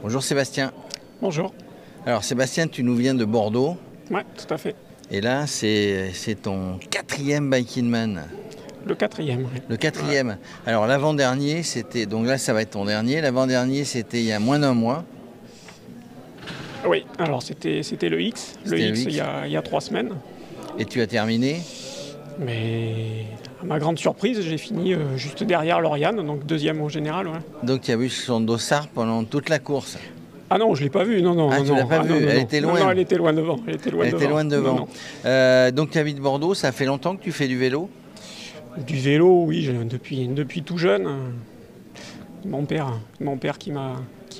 Bonjour Sébastien. Bonjour. Alors Sébastien, tu nous viens de Bordeaux. Ouais, tout à fait. Et là, c'est ton quatrième Bike in Man. Le quatrième. Ouais. Le quatrième. Ouais. Alors l'avant-dernier, c'était... Donc là, ça va être ton dernier. L'avant-dernier, c'était il y a moins d'un mois. Oui, alors c'était le X. Le X, il y a 3 semaines. Et tu as terminé? Mais à ma grande surprise, j'ai fini juste derrière Lauriane, donc deuxième au général. Ouais. Donc tu as vu son dossard pendant toute la course? Ah non, je ne l'ai pas vu, non. Ah, tu l'as pas vu? Elle était loin? Non, elle était loin devant. Elle était loin devant. Donc tu habites Bordeaux, ça fait longtemps que tu fais du vélo? Du vélo, oui, depuis tout jeune. Mon père qui m'a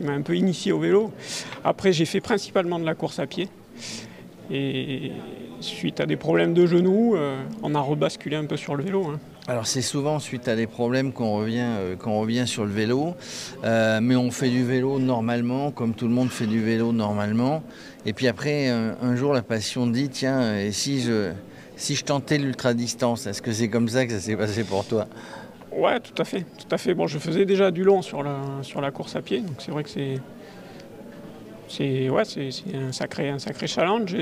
un peu initié au vélo. Après, j'ai fait principalement de la course à pied. Et suite à des problèmes de genoux, on a rebasculé un peu sur le vélo. Hein. Alors c'est souvent suite à des problèmes qu'on revient sur le vélo, mais on fait du vélo normalement, comme tout le monde fait du vélo normalement. Et puis après, un jour, la passion dit, tiens, et si je tentais l'ultra-distance, est-ce que c'est comme ça que ça s'est passé pour toi? Ouais, tout à fait. Bon, je faisais déjà du long sur la course à pied, donc c'est vrai que c'est un sacré challenge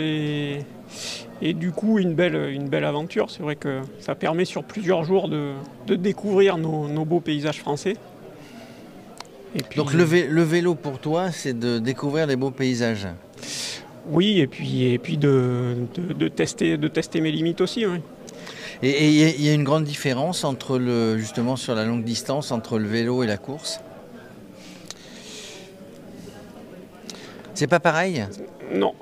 et du coup une belle aventure. C'est vrai que ça permet sur plusieurs jours de découvrir nos beaux paysages français. Et puis, donc le vélo pour toi, c'est de découvrir les beaux paysages? Oui, et puis de tester mes limites aussi. Oui. Et il y a une grande différence entre justement sur la longue distance entre le vélo et la course? C'est pas pareil? Non,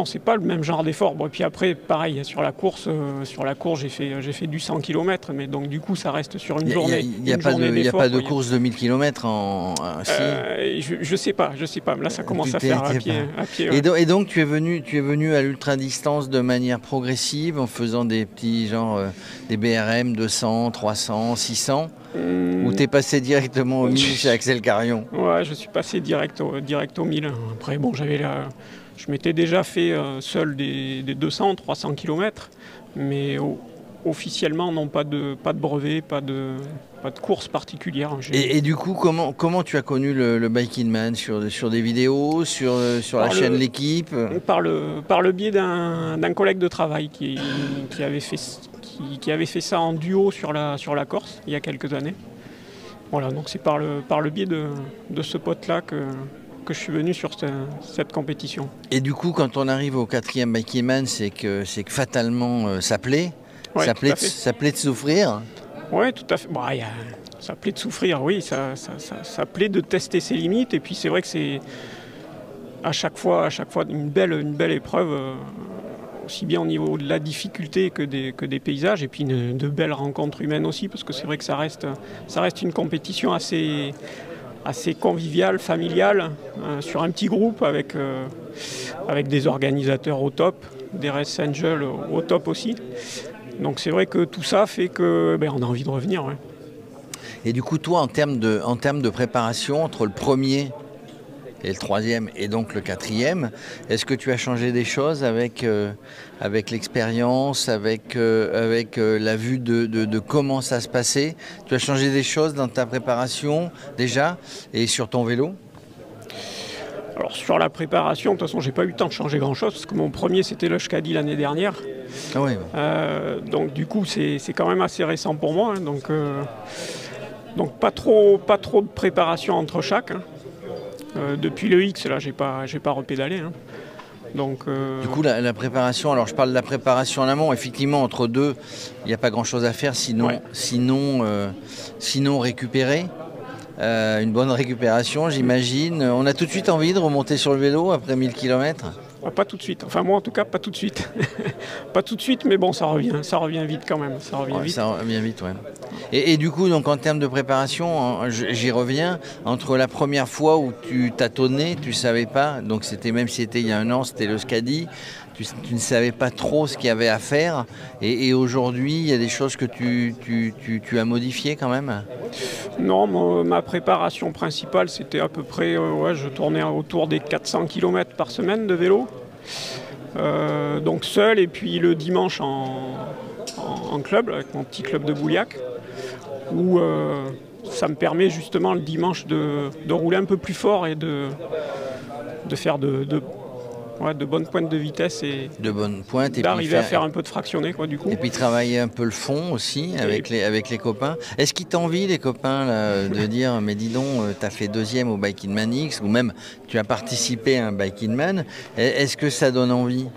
c'est pas le même genre d'effort. Bon, et puis après, pareil, sur la course, j'ai fait du 100 km, mais donc du coup, ça reste sur une journée. Il n'y a pas de course de 1000 km je sais pas. Là, ça commence à faire à pied. Ouais. Et donc, tu es venu à l'ultra-distance de manière progressive, en faisant des petits des BRM 200, 300, 600 ou t'es passé directement au 1000 chez Axel Carion? Ouais, je suis passé direct au 1000. Après, bon, je m'étais déjà fait seul des 200, 300 km, mais officiellement, non, pas de brevet, pas de course particulière. Et du coup, comment tu as connu le Bike in Man? Sur des vidéos, sur la chaîne L'Équipe? Par le biais d'un collègue de travail qui avait fait ça en duo sur la Corse il y a quelques années. Voilà, donc c'est par le biais de ce pote-là que je suis venu sur cette compétition. Et du coup, quand on arrive au quatrième Bike in Man, c'est que fatalement ça plaît? Ouais, ça plaît de souffrir? Oui, tout à fait. Bon, ça plaît de souffrir, oui, ça plaît de tester ses limites. Et puis c'est vrai que c'est à chaque fois une belle épreuve, aussi bien au niveau de la difficulté que des paysages, et puis de belles rencontres humaines aussi, parce que c'est vrai que ça reste une compétition assez conviviale, familiale, sur un petit groupe avec des organisateurs au top, des race angels au top aussi. Donc c'est vrai que tout ça fait que on a envie de revenir. Ouais. Et du coup, toi, en termes de préparation, entre le premier et le troisième et donc le quatrième, est-ce que tu as changé des choses avec l'expérience, avec la vue de comment ça se passait? Tu as changé des choses dans ta préparation déjà et sur ton vélo? Alors sur la préparation, de toute façon, j'ai pas eu le temps de changer grand-chose parce que mon premier c'était le Schkadi l'année dernière. Ah oui. Donc du coup, c'est quand même assez récent pour moi. Hein, donc pas trop de préparation entre chaque. Hein. Depuis le X, là, j'ai pas repédalé. Hein. Donc, Du coup, la préparation, alors je parle de la préparation en amont, effectivement, entre deux, il n'y a pas grand-chose à faire, sinon récupérer. Une bonne récupération, j'imagine. On a tout de suite envie de remonter sur le vélo après 1000 km? Pas tout de suite. Enfin, moi, en tout cas, pas tout de suite. Pas tout de suite, mais bon, ça revient vite quand même. Ça revient vite, ouais. Et du coup, donc, en termes de préparation, j'y reviens. Entre la première fois où tu tâtonnais, tu ne savais pas, donc même si c'était il y a un an, c'était le Schkadi, tu ne savais pas trop ce qu'il y avait à faire. Et aujourd'hui, il y a des choses que tu as modifiées quand même? Non, ma préparation principale, c'était à peu près, je tournais autour des 400 km par semaine de vélo. Donc seul, et puis le dimanche en club, avec mon petit club de Bouliac, où ça me permet justement le dimanche de rouler un peu plus fort et de faire de bonnes pointes de vitesse et de bonnes pointes, et d'arriver à faire un peu de fractionné, quoi, du coup. Et puis travailler un peu le fond aussi avec les copains. Est-ce qu'ils t'envient, les copains, là, de dire mais dis donc, tu as fait deuxième au Bike in Man X, ou même tu as participé à un Bike in Man, est-ce que ça donne envie?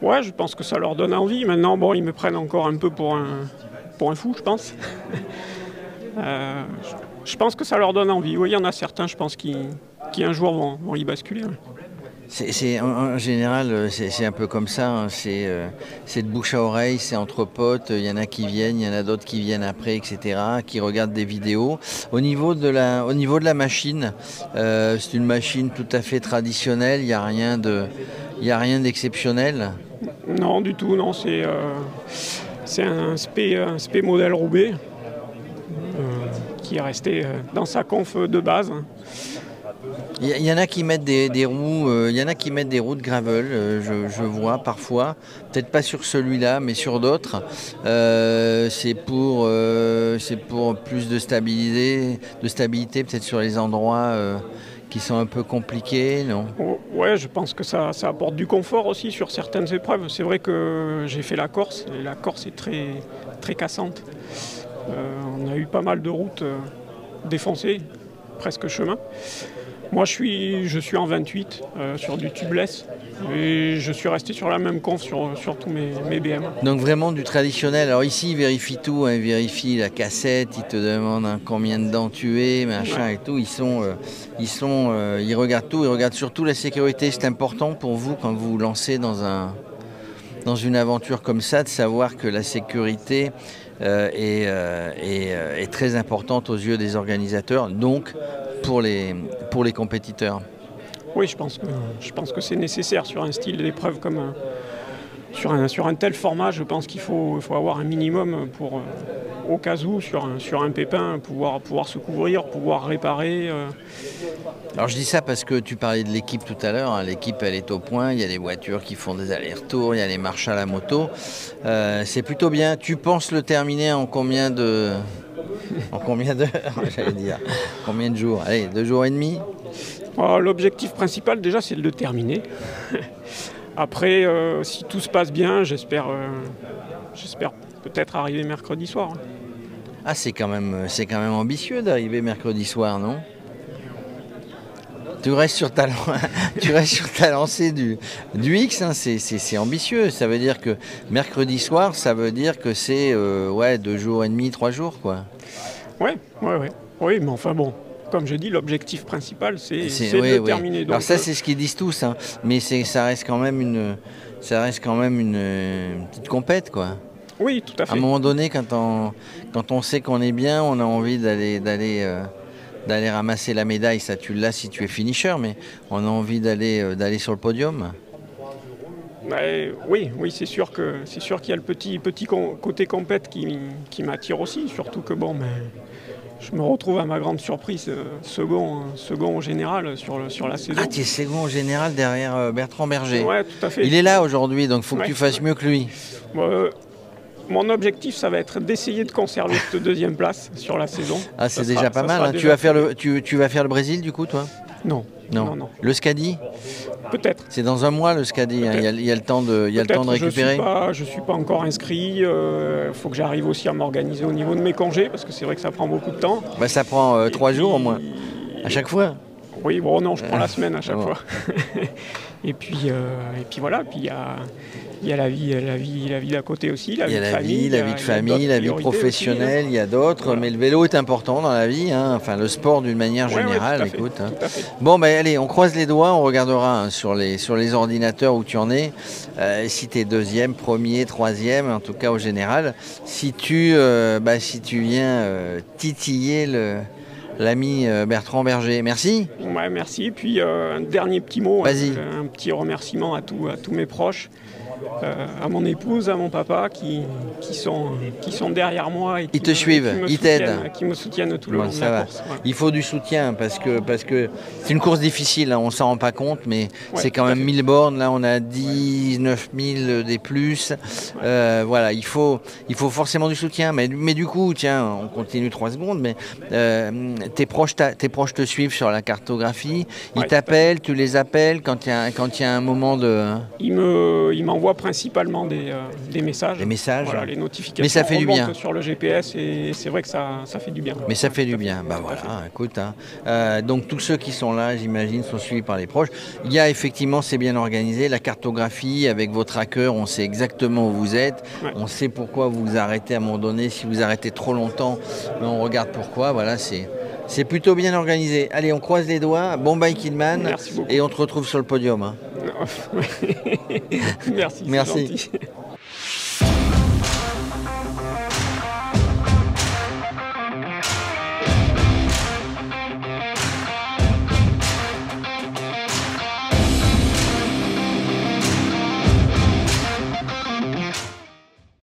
Ouais, je pense que ça leur donne envie. Maintenant, bon, ils me prennent encore un peu pour un fou, je pense. Je pense que ça leur donne envie. Oui, il y en a certains, je pense, qui un jour vont y basculer. Ouais. En général, c'est un peu comme ça, hein. C'est de bouche à oreille, c'est entre potes, il y en a qui viennent, il y en a d'autres qui viennent après, etc., qui regardent des vidéos. Au niveau de la machine, c'est une machine tout à fait traditionnelle, il n'y a rien d'exceptionnel. Non, du tout, non, c'est un SP modèle Roubaix qui est resté dans sa conf de base. Il y en a qui mettent des roues, il y en a qui mettent des roues de gravel, je vois parfois, peut-être pas sur celui-là, mais sur d'autres. C'est pour plus de stabilité peut-être sur les endroits qui sont un peu compliqués, non? Ouais, je pense que ça apporte du confort aussi sur certaines épreuves. C'est vrai que j'ai fait la Corse, et la Corse est très, très cassante. On a eu pas mal de routes défoncées, presque chemin. Moi, je suis en 28 sur du tubeless et je suis resté sur la même conf sur tous mes BM. Donc vraiment du traditionnel. Alors ici, ils vérifient tout, hein. Ils vérifient la cassette, ils te demandent combien de dents tu es, machin et tout. Ils regardent tout, ils regardent surtout la sécurité. C'est important pour vous quand vous vous lancez dans une aventure comme ça, de savoir que la sécurité est très importante aux yeux des organisateurs. Donc pour les compétiteurs. Oui, je pense que c'est nécessaire sur un style d'épreuve comme sur un tel format. Je pense qu'il faut avoir un minimum pour, au cas où, sur un pépin, pouvoir se couvrir, pouvoir réparer. Alors je dis ça parce que tu parlais de l'équipe tout à l'heure, hein. L'équipe elle est au point, il y a des voitures qui font des allers-retours, il y a les marches à la moto. C'est plutôt bien. Tu penses le terminer en combien d'heures? J'allais dire. Combien de jours? Allez, 2 jours et demi? L'objectif principal déjà c'est de le terminer. Après, si tout se passe bien, j'espère peut-être arriver mercredi soir. Ah, c'est quand même ambitieux d'arriver mercredi soir, non? Tu restes sur ta lancée du X, hein, c'est ambitieux. Ça veut dire que mercredi soir, ça veut dire que c'est 2 jours et demi, 3 jours, quoi. Ouais. Oui, mais enfin bon, comme je dis, l'objectif principal, c'est de terminer. Donc, alors ça, c'est ce qu'ils disent tous, hein, mais ça reste quand même une petite compète, quoi. Oui, tout à fait. À un moment donné, quand on sait qu'on est bien, on a envie d'aller ramasser la médaille. Ça, tu l'as si tu es finisher, mais on a envie d'aller sur le podium. Oui, c'est sûr qu'il y a le petit côté compète qui m'attire aussi, surtout que bon, je me retrouve à ma grande surprise second au général sur la saison. Ah, tu es second au général derrière Bertrand Berger. Ouais, tout à fait. Il est là aujourd'hui, donc il faut que tu fasses mieux que lui. Mon objectif, ça va être d'essayer de conserver cette deuxième place sur la saison. Ah, c'est déjà pas mal. Hein. Tu vas faire le Brésil, du coup, toi? Non. Le Scadi? Peut-être. C'est dans un mois, le Scadi. Hein. Il y a le temps de récupérer. Je ne suis pas encore inscrit. Il faut que j'arrive aussi à m'organiser au niveau de mes congés, parce que c'est vrai que ça prend beaucoup de temps. Ça prend 3 jours au moins, à chaque fois. Oui, bon, non, je prends la semaine à chaque fois. Et puis voilà. Puis il y a la vie d'à côté aussi. La vie de famille, la vie professionnelle, il y a d'autres. Voilà. Mais le vélo est important dans la vie, hein. Enfin le sport d'une manière générale. Écoute, hein. Bon, allez, on croise les doigts, on regardera sur les ordinateurs où tu en es. Si tu es deuxième, premier, troisième, en tout cas au général. Si tu viens titiller l'ami Bertrand Berger. Merci. Ouais, merci. Puis un dernier petit mot, Vas-y. Un petit remerciement à tous mes proches à mon épouse, à mon papa qui sont derrière moi et ils te suivent, ils t'aident. Qui me soutiennent tout le long de la course. Ouais. Il faut du soutien parce que c'est une course difficile, hein, on ne s'en rend pas compte, mais c'est quand même 1000 bornes. Là, on a 19 000 des plus. Voilà, il faut forcément du soutien. Mais du coup, tiens, on continue 3 secondes, mais tes proches te suivent sur la cartographie. Ils t'appellent, tu les appelles quand il y a un moment de... Ils m'envoient principalement des messages. Des messages. Voilà, les notifications. Mais ça fait du bien. Sur le GPS et c'est vrai que ça fait du bien. Mais ça fait du bien. Bah voilà, écoute. Hein. Donc tous ceux qui sont là, j'imagine, sont suivis par les proches. Il y a effectivement, c'est bien organisé, la cartographie avec vos trackers, on sait exactement où vous êtes. Ouais. On sait pourquoi vous vous arrêtez à un moment donné. Si vous arrêtez trop longtemps, on regarde pourquoi. Voilà, c'est plutôt bien organisé. Allez, on croise les doigts. Bon bye Kidman. Merci beaucoup. Et on te retrouve sur le podium. Hein. Merci. Merci.